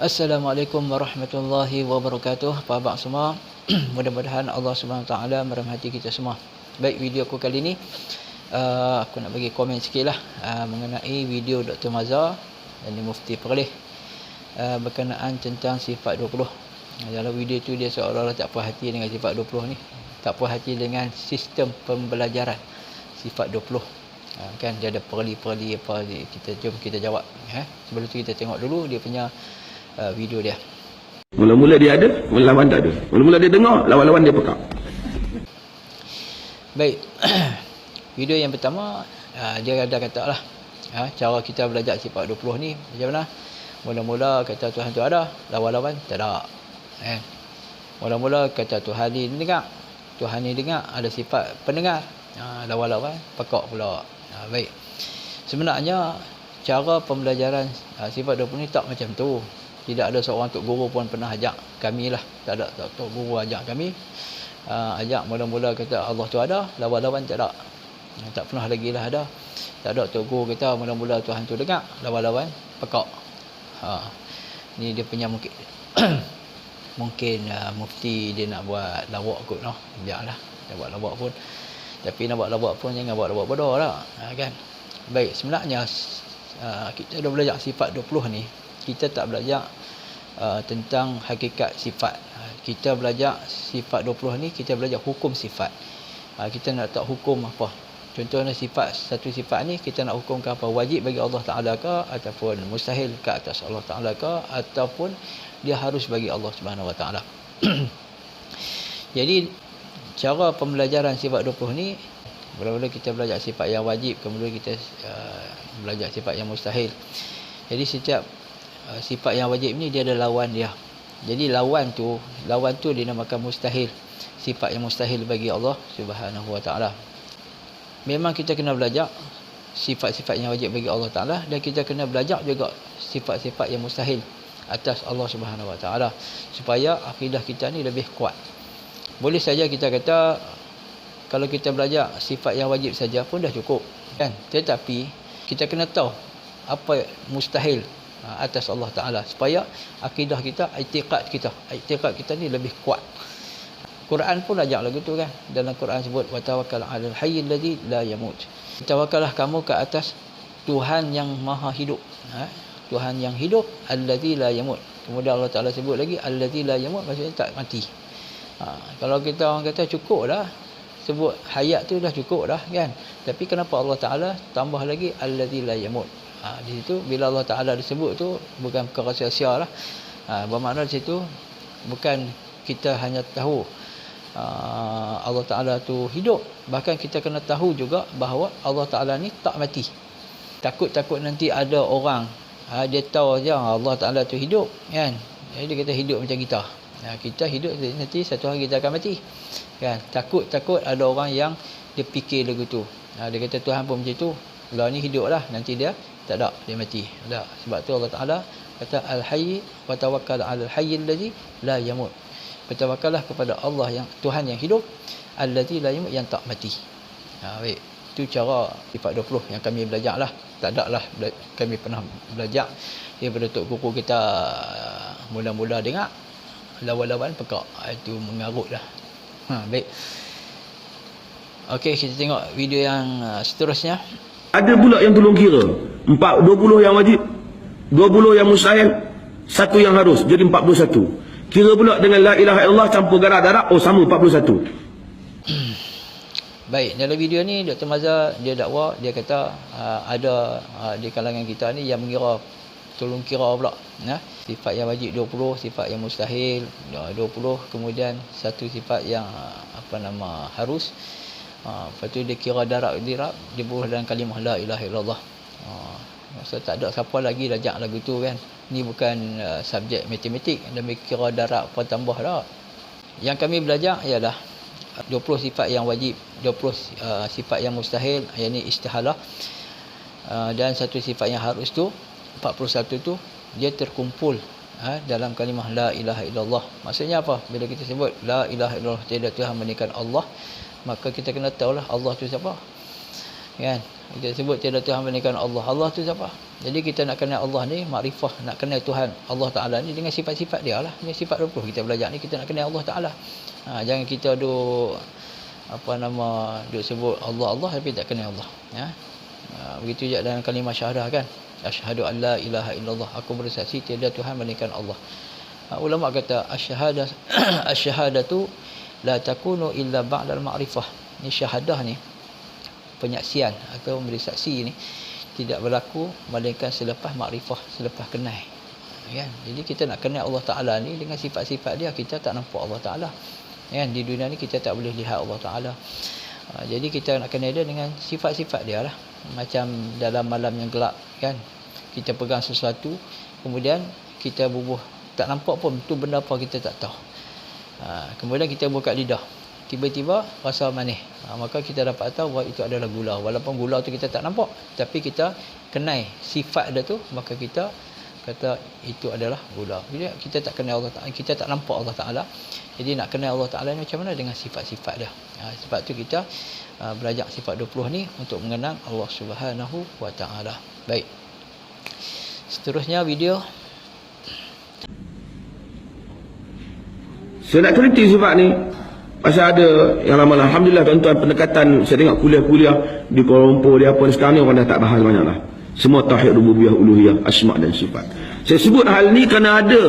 Assalamualaikum warahmatullahi wabarakatuh. Apa khabar semua? Mudah-mudahan Allah Subhanahu Wa Taala merahmati kita semua. Baik, video aku kali ini aku nak bagi komen sikitlah mengenai video Dr. Mazhar dan Mufti Perlis berkenaan tentang sifat 20. Dalam video tu dia seolah-olah tak puas hati dengan sifat 20 ni. Tak puas hati dengan sistem pembelajaran sifat 20. Kan dia ada perli-perli apa, jom kita jawab. Sebelum tu kita tengok dulu dia punya video dia. Mula-mula dia ada, lawan tak ada. Mula-mula dia dengar, lawan-lawan dia pekak. Baik. Video yang pertama dia ada kata lah cara kita belajar sifat 20 ni macam mana. Mula-mula kata Tuhan tu ada, lawan-lawan tak ada. Mula-mula kata Tuhan ni dengar, Tuhan ni dengar, ada sifat pendengar, lawan-lawan pekak pula. Baik. Sebenarnya cara pembelajaran sifat 20 ni tak macam tu. Tidak ada seorang tok guru pun pernah ajak kami lah. Tak ada tok guru ajak kami. Ajak mula-mula kata Allah tu ada, lawan-lawan tak ada. Tak pernah lagi lah ada. Tak ada tok guru kata mula-mula Tuhan tu dengar, lawan-lawan pekak. Ni dia punya mungkin mungkin mufti dia nak buat lawak kot noh. Biarlah dia buat lawak pun. Tapi nak buat lawak pun jangan buat lawak bodoh lah. Kan. Baik, sebenarnya kita dah belajar sifat 20 ni. Kita tak belajar tentang hakikat sifat. Kita belajar sifat 20 ni, kita belajar hukum sifat. Kita nak tahu hukum apa. Contohnya satu sifat ni kita nak hukumkan apa, wajib bagi Allah Taala ke ataupun mustahil ke atas Allah Taala ke ataupun dia harus bagi Allah Subhanahu Wa Taala. Jadi cara pembelajaran sifat 20 ni, mula-mula kita belajar sifat yang wajib, kemudian kita belajar sifat yang mustahil. Jadi setiap sifat yang wajib ni dia ada lawan dia. Jadi lawan tu dinamakan mustahil. Sifat yang mustahil bagi Allah Subhanahu Wa Taala. Memang kita kena belajar sifat-sifat yang wajib bagi Allah Taala dan kita kena belajar juga sifat-sifat yang mustahil atas Allah Subhanahu Wa Taala supaya akidah kita ni lebih kuat. Boleh saja kita kata kalau kita belajar sifat yang wajib saja pun dah cukup, kan? Tetapi kita kena tahu apa mustahil atas Allah Ta'ala supaya akidah kita, i'tiqad kita ni lebih kuat. Quran pun ajak lagu tu kan. Dalam Quran sebut wa tawakkal 'alal hayyil ladzi la yamut. Tawakkallah kamu ke atas Tuhan yang maha hidup. Tuhan yang hidup, alladzi la yamut. Kemudian Allah Ta'ala sebut lagi alladzi la yamut, maksudnya tak mati. Kalau kita orang kata cukup dah, sebut hayat tu dah cukup dah kan. Tapi kenapa Allah Ta'ala tambah lagi alladzi la yamut? Di situ bila Allah Ta'ala disebut tu bukan perkara sia-sia lah. Bermakna di situ bukan kita hanya tahu Allah Ta'ala tu hidup, bahkan kita kena tahu juga bahawa Allah Ta'ala ni tak mati. Takut nanti ada orang dia tahu aja Allah Ta'ala tu hidup kan. Jadi dia kata hidup macam kita. Kita hidup nanti satu hari kita akan mati kan. Takut ada orang yang dia fikir lagu tu. Dia kata Tuhan pun macam tu. Kalau ni hidup lah, nanti dia tak ada, dia mati. Tak. Sebab tu Allah Ta'ala kata al-hayy wa tawakkal 'alal hayyil ladzi la yamut. Bertawakkallah kepada Allah yang Tuhan yang hidup, allazi la yamut, yang tak mati. Baik. Itu cara sifat 20 yang kami belajar lah. Tak ada lah kami pernah belajar daripada tok guru kita mula-mula dengar lawan-lawan pekak. Itu mengarut lah. Baik. Okey, kita tengok video yang seterusnya. Ada pula yang tolong kira. 20 yang wajib, 20 yang mustahil, 1 yang harus. Jadi 41. Kira pula dengan la ilaha illallah campur garah darah, sama 41. Baik, dalam video ni Dr. Mazhar dia dakwa, dia kata ada di kalangan kita ni yang mengira tolong kira pula. Sifat yang wajib 20, sifat yang mustahil 20, kemudian satu sifat yang harus. Lepas tu dia kira darab dia buruh dalam kalimah la ilaha illallah. Masa tak ada siapa lagi ajak lagu tu kan. Ni bukan subjek matematik, dia kira darab apa tambah dah. Yang kami belajar ialah 20 sifat yang wajib, 20 sifat yang mustahil, yakni istihalah. Dan satu sifat yang harus tu 41 tu dia terkumpul dalam kalimah la ilaha illallah. Maksudnya apa? Bila kita sebut la ilaha illallah, tiada Tuhan melainkan Allah, maka kita kena tahulah Allah tu siapa. Kan? Kita sebut tiada Tuhan melainkan Allah. Allah tu siapa? Jadi kita nak kenal Allah ni, makrifah, nak kenal Tuhan Allah Taala ni dengan sifat-sifat dia lah. Ini sifat 20 kita belajar ni, kita nak kenal Allah Taala. Jangan kita duk duk sebut Allah tapi tak kenal Allah. Begitu juga dalam kalimah syahadah kan. Asyhadu an la ilaha illallah, aku bersaksi tiada Tuhan melainkan Allah. Ulama kata asyhadatu la takunu illa ba'dal ma'rifah. Ni syahadah ni, penyaksian atau memberi saksi ni tidak berlaku melainkan selepas makrifah, selepas kenal. Kan? Jadi kita nak kenal Allah Taala ni dengan sifat-sifat dia, kita tak nampak Allah Taala. Kan? Di dunia ni kita tak boleh lihat Allah Taala. Jadi kita nak kenal dia dengan sifat-sifat dia lah. Macam dalam malam yang gelap kan, kita pegang sesuatu, kemudian kita bubuh, tak nampak pun tu benda apa, kita tak tahu. Kemudian kita buka lidah, tiba-tiba rasa manis. Maka kita dapat tahu bahawa itu adalah gula. Walaupun gula tu kita tak nampak, tapi kita kenal sifat dia tu, maka kita kata itu adalah gula. Bila kita tak kenal Allah Taala, kita tak nampak Allah Taala. Jadi nak kenal Allah Taala ni macam mana? Dengan sifat-sifat dia. Sebab tu kita belajar sifat 20 ni untuk mengenal Allah Subhanahu wa Taala. Baik. Seterusnya video. Saya nak teliti sifat ni pasal ada yang lama, alhamdulillah tuan-tuan, pendekatan saya tengok kuliah-kuliah di Kuala Lumpur, di apa sekarang ni orang dah tak bahas banyak lah. Semua tauhid rububiyah, uluhiyah, asma' dan sifat. Saya sebut hal ni kerana ada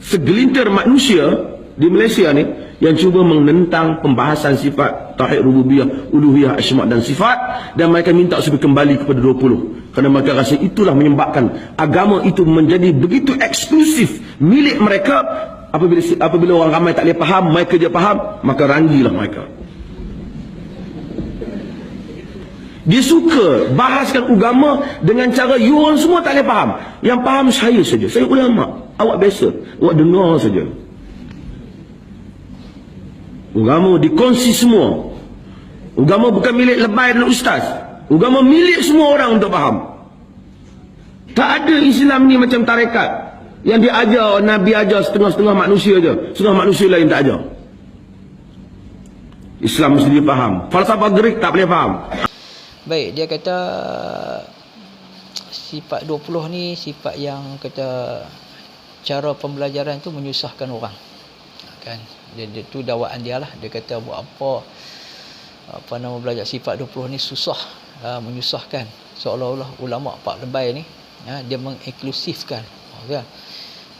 segelintir manusia di Malaysia ni yang cuba menentang pembahasan sifat tauhid rububiyah, uluhiyah, asma' dan sifat, dan mereka minta supaya kembali kepada 20. Kerana mereka rasa itulah menyebabkan agama itu menjadi begitu eksklusif milik mereka. Apabila orang ramai tak boleh faham, mereka je faham, maka ranggilah mereka. Dia suka bahaskan agama dengan cara you orang semua tak boleh faham. Yang faham saya saja. Saya ulama. Awak biasa. Awak dengar saja. Agama dikongsi semua. Agama bukan milik lebay dan ustaz. Agama milik semua orang untuk faham. Tak ada Islam ni macam tarekat yang diajar, Nabi ajar setengah-setengah manusia je, setengah manusia lain tak ajar. Islam mesti dia faham. Falsafah Greek tak boleh faham. Baik, dia kata sifat 20 ni sifat yang kata cara pembelajaran tu menyusahkan orang. Kan? Dia tu dakwaan dia lah. Dia kata buat apa nama belajar sifat 20 ni susah, menyusahkan. Seolah-olah ulama pak lebay ni dia menginklusifkan. Kan?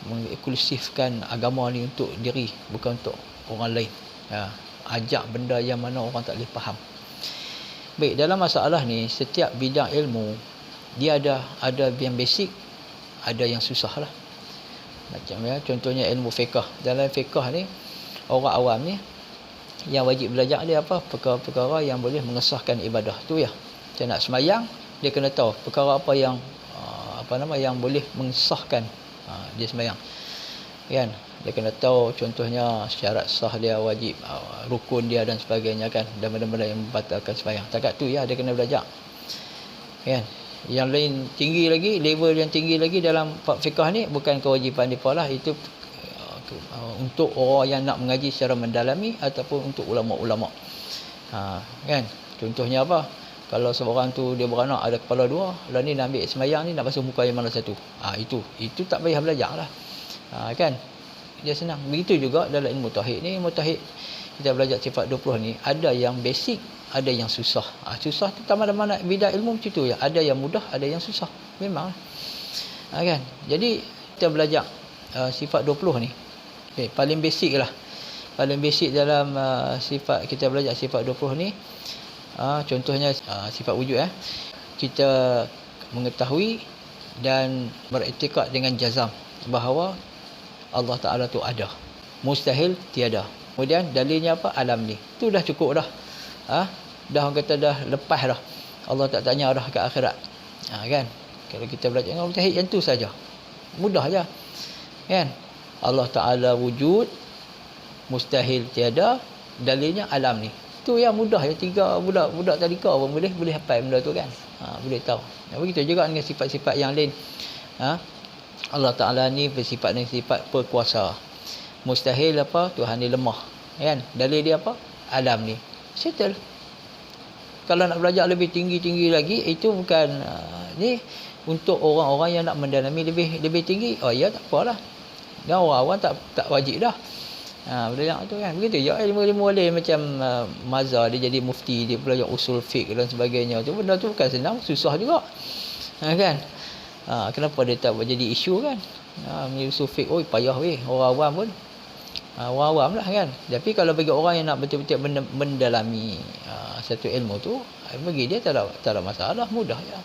Menginklusifkan agama ni untuk diri, bukan untuk orang lain. Ajak benda yang mana orang tak boleh faham. Baik, dalam masalah ni setiap bidang ilmu dia ada yang basic, ada yang susah lah. Macam contohnya ilmu fiqh. Dalam fiqh ni orang awam ni yang wajib belajar dia apa? Perkara-perkara yang boleh mengesahkan ibadah tu ya. Dia nak semayang, dia kena tahu perkara apa yang yang boleh mengesahkan dia sembahyang. Kan? Dia kena tahu contohnya syarat sah dia, wajib, rukun dia dan sebagainya kan, dan benda-benda yang membatalkan sembahyang. Takat tu ya dia kena belajar. Kan? Yang lain tinggi lagi, level yang tinggi lagi dalam fiqh ni bukan kewajipan depa lah, itu untuk orang yang nak mengaji secara mendalami ataupun untuk ulama-ulama. Kan? Contohnya apa? Kalau seorang tu dia beranak ada kepala dua, lah ni nak ambil semayang ni nak basuh muka yang mana satu? Itu tak payah belajar lah. Kan? Dia senang. Begitu juga dalam ilmu tauhid ni, ilmu tauhid kita belajar sifat 20 ni, ada yang basic, ada yang susah. Susah tu mana-mana bidang ilmu macam tu ya. Ada yang mudah, ada yang susah. Memang. Kan? Jadi kita belajar sifat 20 ni. Okay, paling basic lah. Paling basic dalam sifat kita belajar sifat 20 ni. Contohnya sifat wujud kita mengetahui dan beriktikad dengan jazam bahawa Allah Ta'ala tu ada, mustahil tiada. Kemudian dalilnya apa? Alam ni. Tu dah cukup dah. Dah orang kata dah lepas dah. Allah tak tanya dah ke akhirat. Kan? Kalau kita belajar dengan tauhid yang tu saja. Mudah aja. Kan? Allah Ta'ala wujud, mustahil tiada, dalilnya alam ni. Tu yang mudah ya, 3 budak tadika pun boleh hafal benda tu kan. Boleh tahu. Begitu juga dengan sifat-sifat yang lain. Allah Taala ni bersifat dengan sifat berkuasa. Mustahil apa? Tuhan ni lemah. Kan? Dalil dia apa? Alam ni. Settle. Kalau nak belajar lebih tinggi-tinggi lagi, itu bukan ni untuk orang-orang yang nak mendalami lebih tinggi. Oh ya, tak apalah. Dan orang awam tak wajib dah. Belajar tu kan. Begitu je ilmu-ilmu lain macam mazhar, dia jadi mufti, dia belajar usul fiqh dan sebagainya. Tu benda tu bukan senang, susah juga. Kan? Kenapa dia tak buat jadi isu kan? Usul fiqh, oi payah weh, orang awam pun. Orang awam lah kan. Tapi kalau bagi orang yang nak betul-betul mendalami satu ilmu tu, bagi dia tak ada masalah, mudah je.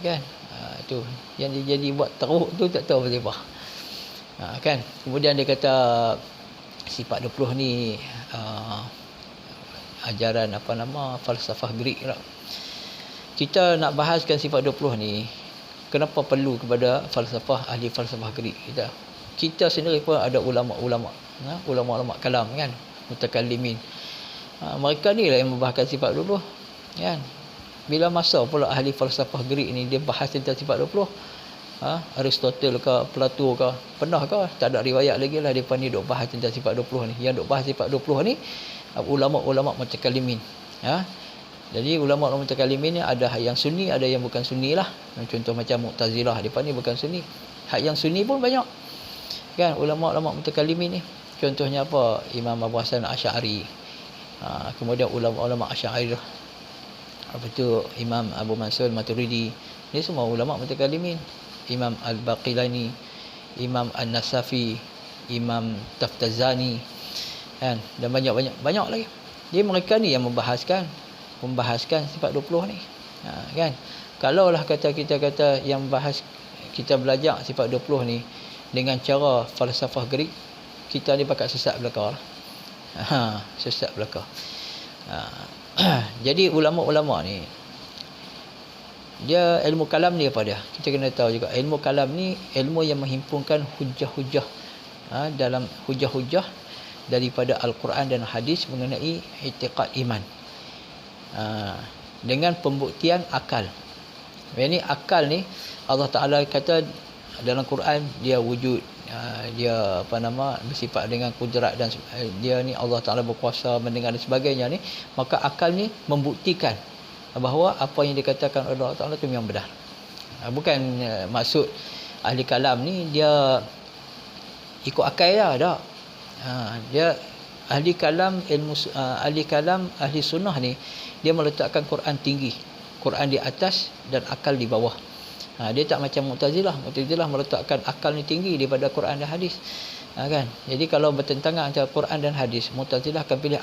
Kan? Tu yang dia jadi buat teruk tu tak tahu apa. Kan? Kemudian dia kata sifat 20 ni ajaran falsafah Greek lah. Kita nak bahaskan sifat 20 ni, kenapa perlu kepada ahli falsafah Greek kita sendiri pun ada ulama-ulama kalam kan, mutakallimin. Mereka ni lah yang membahaskan sifat 20 kan. Bila masa pula ahli falsafah Greek ni dia bahas tentang sifat 20? Aristotle ke, Plato ke, pernah ke? Tak ada riwayat lagi lah mereka ni duk bahas tentang sifat 20 ni. Yang duk bahas sifat 20 ni ulama-ulama mutakallimin. Jadi ulama-ulama mutakallimin ni ada yang sunni, ada yang bukan sunni lah. Contoh macam Mu'tazilah, mereka ni bukan sunni. Hak yang sunni pun banyak kan, ulama-ulama mutakallimin ni. Contohnya apa? Imam Abu Hasan Asy'ari. Kemudian ulama-ulama Asy'ari, apa tu, Imam Abu Mansur Maturidi. Ni semua ulama mutakallimin. Imam Al-Baqilani, Imam An-Nasafi, Imam Taftazani kan, dan banyak lagi. Dia mereka ni yang membahaskan sifat 20 ni. Kan? Kalaulah kita kata yang bahas, kita belajar sifat 20 ni dengan cara falsafah Greek, kita ni pakat sesat belaka lah. Sesat belaka. Jadi ulama-ulama ni, dia ilmu kalam ni apa dia? Kita kena tahu juga ilmu kalam ni ilmu yang menghimpunkan hujah-hujah dalam hujah-hujah daripada Al-Quran dan hadis mengenai i'tiqad iman. Dengan pembuktian akal. Ini akal ni Allah Taala kata dalam Quran dia wujud, dia bersifat dengan kudrat, dan dia ni Allah Taala berkuasa mendengar dan sebagainya ni. Maka akal ni membuktikan bahawa apa yang dikatakan oleh Allah Taala tu memang benar. Bukan maksud ahli kalam ni dia ikut akal dah, tak. Dia ahli kalam, ahli sunnah ni dia meletakkan Quran tinggi, Quran di atas dan akal di bawah. Dia tak macam Mu'tazilah. Mu'tazilah meletakkan akal ni tinggi daripada Quran dan hadis. Kan? Jadi kalau bertentangan antara Quran dan hadis, Mu'tazilah akan pilih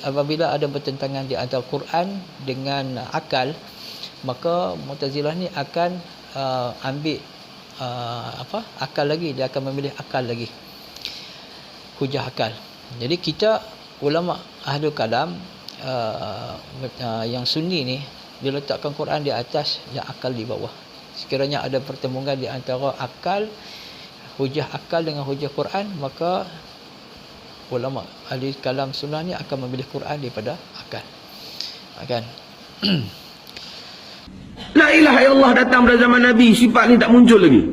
apabila ada bertentangan di antara Quran dengan akal, maka Mu'tazilah ni akan ambil akal lagi, dia akan memilih akal lagi, hujah akal. Jadi kita ulama ahli kalam yang sunni ni, dia letakkan Quran di atas dan akal di bawah. Sekiranya ada pertemuan di antara akal, hujah akal dengan hujah Quran, maka ulama ahli kalam sunnah ni akan memilih Quran daripada akal. Kan? La ilaha illallah datang pada zaman Nabi, sifat ni tak muncul lagi.